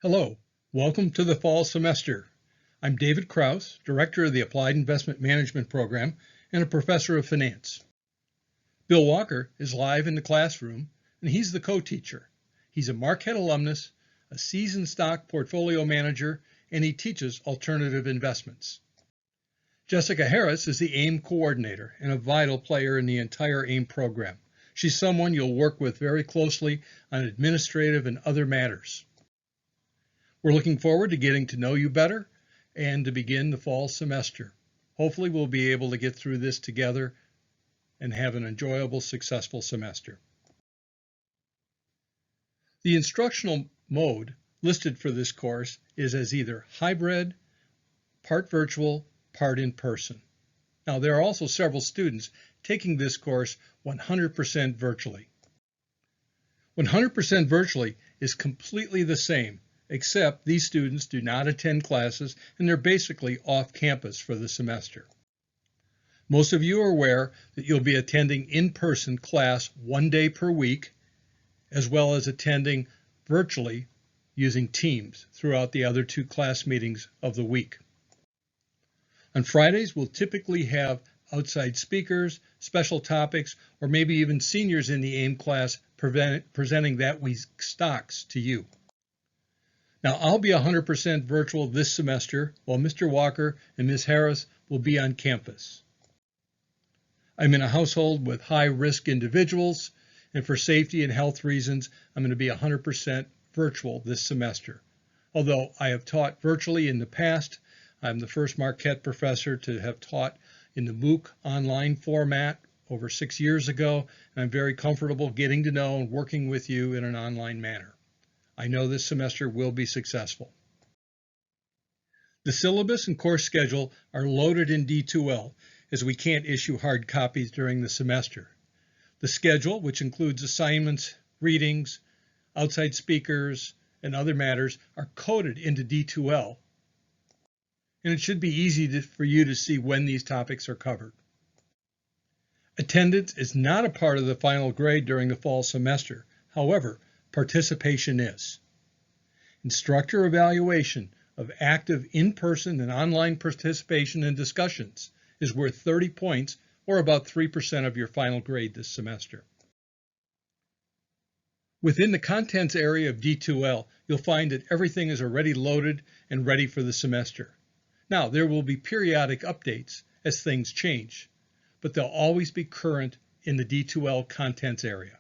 Hello, welcome to the fall semester. I'm David Krause, Director of the Applied Investment Management Program and a Professor of Finance. Bill Walker is live in the classroom, and he's the co-teacher. He's a Marquette alumnus, a seasoned stock portfolio manager, and he teaches alternative investments. Jessica Harris is the AIM coordinator and a vital player in the entire AIM program. She's someone you'll work with very closely on administrative and other matters. We're looking forward to getting to know you better and to begin the fall semester. Hopefully we'll be able to get through this together and have an enjoyable, successful semester. The instructional mode listed for this course is as either hybrid, part virtual, part in person. Now, there are also several students taking this course 100% virtually. 100% virtually is completely the same, except these students do not attend classes and they're basically off campus for the semester. Most of you are aware that you'll be attending in-person class 1 day per week, as well as attending virtually using Teams throughout the other 2 class meetings of the week. On Fridays, we'll typically have outside speakers, special topics, or maybe even seniors in the AIM class presenting that week's stocks to you. Now, I'll be 100% virtual this semester, while Mr. Walker and Ms. Harris will be on campus. I'm in a household with high-risk individuals, and for safety and health reasons, I'm going to be 100% virtual this semester. Although I have taught virtually in the past, I'm the first Marquette professor to have taught in the MOOC online format over 6 years ago, and I'm very comfortable getting to know and working with you in an online manner. I know this semester will be successful. The syllabus and course schedule are loaded in D2L, as we can't issue hard copies during the semester. The schedule, which includes assignments, readings, outside speakers, and other matters, are coded into D2L, and it should be easy for you to see when these topics are covered. Attendance is not a part of the final grade during the fall semester. However, participation is. Instructor evaluation of active in-person and online participation in discussions is worth 30 points, or about 3% of your final grade this semester. Within the contents area of D2L, you'll find that everything is already loaded and ready for the semester. Now, there will be periodic updates as things change, but they'll always be current in the D2L contents area.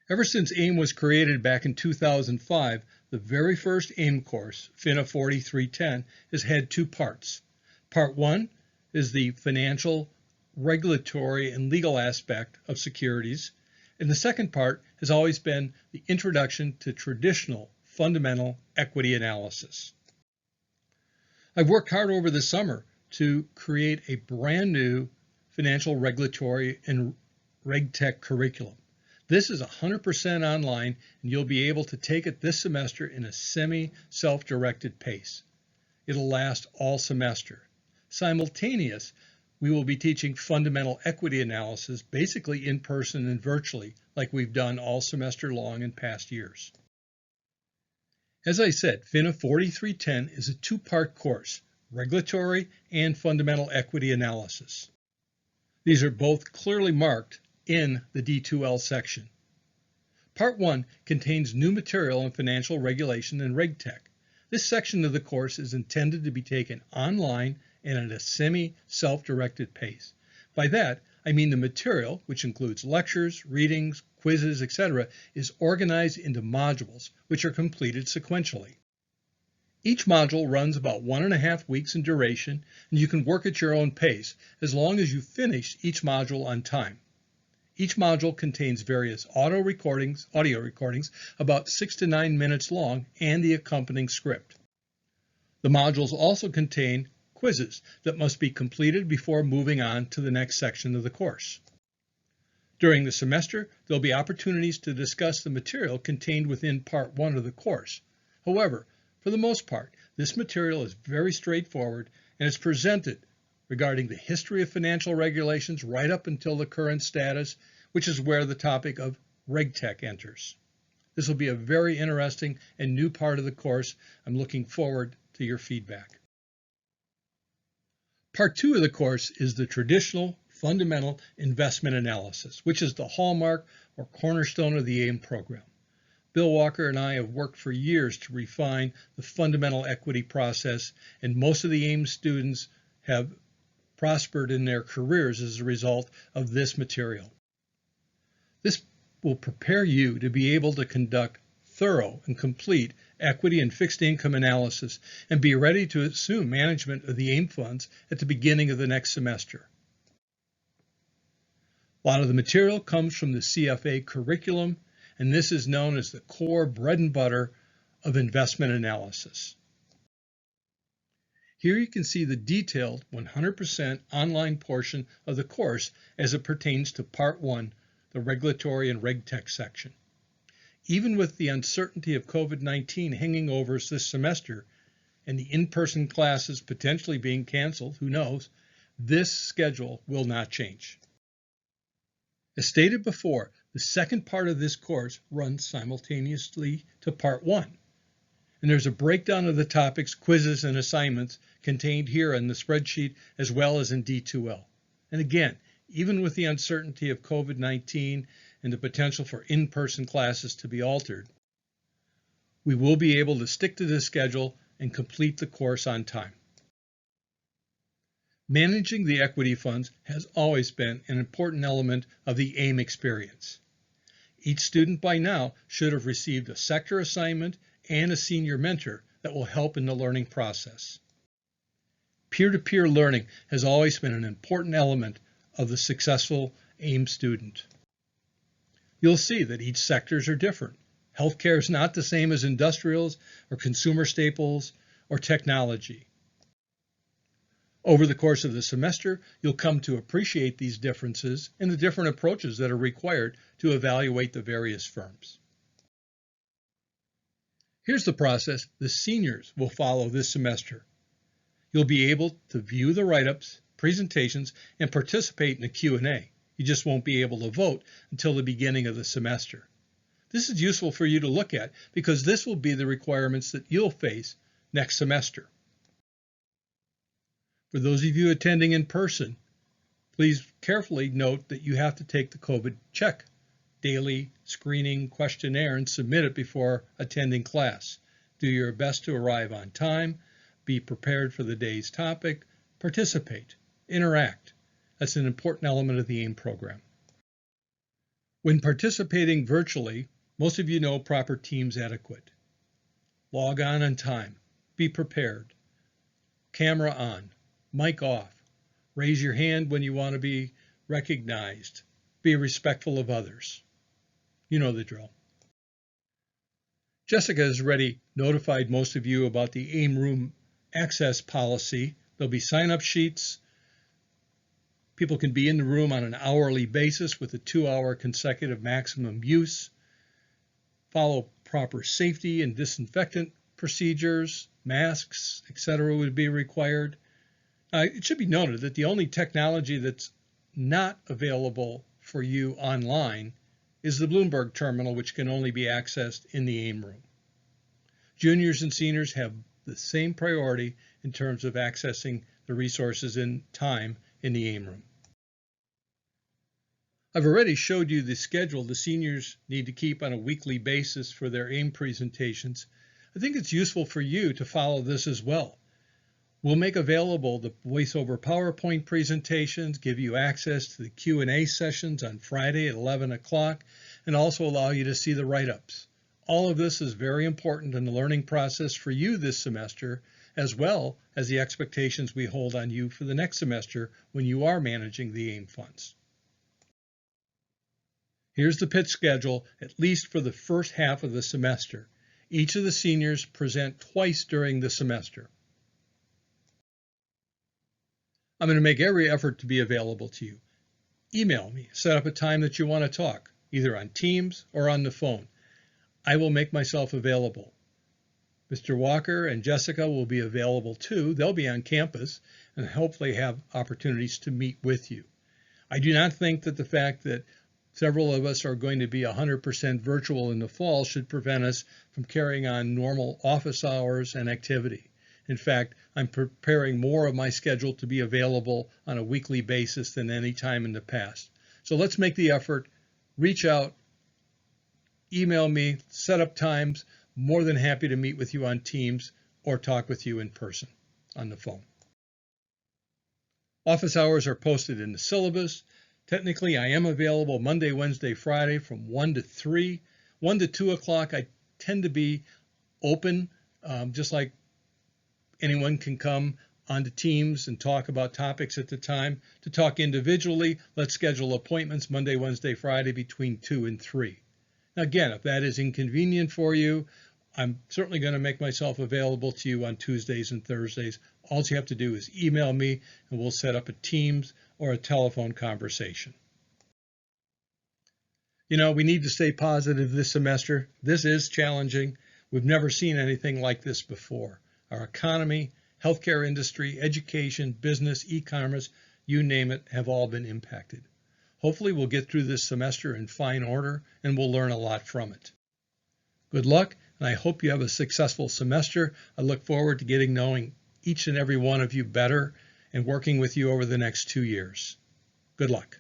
Ever since AIM was created back in 2005, the very first AIM course, FINA 4310, has had 2 parts. Part 1 is the financial, regulatory, and legal aspect of securities, and the second part has always been the introduction to traditional fundamental equity analysis. I've worked hard over the summer to create a brand new financial regulatory and RegTech curriculum. This is 100% online, and you'll be able to take it this semester in a semi-self-directed pace. It'll last all semester. Simultaneous, we will be teaching fundamental equity analysis, basically in person and virtually, like we've done all semester long in past years. As I said, FINA 4310 is a 2-part course, regulatory and fundamental equity analysis. These are both clearly marked in the D2L section. Part 1 contains new material on financial regulation and RegTech. This section of the course is intended to be taken online and at a semi-self-directed pace. By that, I mean the material, which includes lectures, readings, quizzes, etc., is organized into modules, which are completed sequentially. Each module runs about 1.5 weeks in duration, and you can work at your own pace, as long as you finish each module on time. Each module contains various audio recordings, about 6 to 9 minutes long, and the accompanying script. The modules also contain quizzes that must be completed before moving on to the next section of the course. During the semester, there'll be opportunities to discuss the material contained within Part 1 of the course. However, for the most part, this material is very straightforward and is presented regarding the history of financial regulations right up until the current status, which is where the topic of RegTech enters. This will be a very interesting and new part of the course. I'm looking forward to your feedback. Part 2 of the course is the traditional fundamental investment analysis, which is the hallmark or cornerstone of the AIM program. Bill Walker and I have worked for years to refine the fundamental equity process, and most of the AIM students have prospered in their careers as a result of this material. This will prepare you to be able to conduct thorough and complete equity and fixed income analysis and be ready to assume management of the AIM funds at the beginning of the next semester. A lot of the material comes from the CFA curriculum, and this is known as the core bread and butter of investment analysis. Here you can see the detailed 100% online portion of the course as it pertains to Part 1, the Regulatory and RegTech section. Even with the uncertainty of COVID-19 hanging over us this semester and the in-person classes potentially being canceled, who knows, this schedule will not change. As stated before, the second part of this course runs simultaneously to Part 1. And there's a breakdown of the topics, quizzes, and assignments contained here in the spreadsheet as well as in D2L. And again, even with the uncertainty of COVID-19 and the potential for in-person classes to be altered, we will be able to stick to this schedule and complete the course on time. Managing the equity funds has always been an important element of the AIM experience. Each student by now should have received a sector assignment and a senior mentor that will help in the learning process. Peer-to-peer learning has always been an important element of the successful AIM student. You'll see that each sectors are different. Healthcare is not the same as industrials or consumer staples or technology. Over the course of the semester, you'll come to appreciate these differences and the different approaches that are required to evaluate the various firms. Here's the process the seniors will follow this semester. You'll be able to view the write-ups, presentations, and participate in the Q&A. You just won't be able to vote until the beginning of the semester. This is useful for you to look at because this will be the requirements that you'll face next semester. For those of you attending in person, please carefully note that you have to take the COVID check, daily screening questionnaire, and submit it before attending class. Do your best to arrive on time, be prepared for the day's topic, participate, interact. That's an important element of the AIM program. When participating virtually, most of you know proper Teams etiquette. Log on time, be prepared, camera on, mic off, raise your hand when you want to be recognized, be respectful of others. You know the drill. Jessica has already notified most of you about the AIM room access policy. There'll be sign-up sheets. People can be in the room on an hourly basis with a 2-hour consecutive maximum use. Follow proper safety and disinfectant procedures, masks, etc. would be required. It should be noted that the only technology that's not available for you online is the Bloomberg terminal, which can only be accessed in the AIM room. Juniors and seniors have the same priority in terms of accessing the resources in time in the AIM room. I've already showed you the schedule the seniors need to keep on a weekly basis for their AIM presentations. I think it's useful for you to follow this as well. We'll make available the voiceover PowerPoint presentations, give you access to the Q&A sessions on Friday at 11 o'clock, and also allow you to see the write-ups. All of this is very important in the learning process for you this semester, as well as the expectations we hold on you for the next semester when you are managing the AIM funds. Here's the pitch schedule, at least for the first half of the semester. Each of the seniors present twice during the semester. I'm going to make every effort to be available to you. Email me, set up a time that you want to talk, either on Teams or on the phone. I will make myself available. Mr. Walker and Jessica will be available too. They'll be on campus and hopefully have opportunities to meet with you. I do not think that the fact that Several of us are going to be 100% virtual in the fall should prevent us from carrying on normal office hours and activity. In fact, I'm preparing more of my schedule to be available on a weekly basis than any time in the past. So let's make the effort, reach out, email me, set up times. More than happy to meet with you on Teams or talk with you in person on the phone. Office hours are posted in the syllabus. Technically, I am available Monday, Wednesday, Friday from 1 to 3. 1 to 2 o'clock, I tend to be open, just like anyone can come onto Teams and talk about topics at the time. To talk individually, let's schedule appointments Monday, Wednesday, Friday between 2 and 3. Now, again, if that is inconvenient for you, I'm certainly going to make myself available to you on Tuesdays and Thursdays. All you have to do is email me and we'll set up a Teams or a telephone conversation. You know, we need to stay positive this semester. This is challenging. We've never seen anything like this before. Our economy, healthcare industry, education, business, e-commerce, you name it, have all been impacted. Hopefully we'll get through this semester in fine order and we'll learn a lot from it. Good luck, and I hope you have a successful semester. I look forward to getting knowing each and every one of you better and working with you over the next 2 years. Good luck.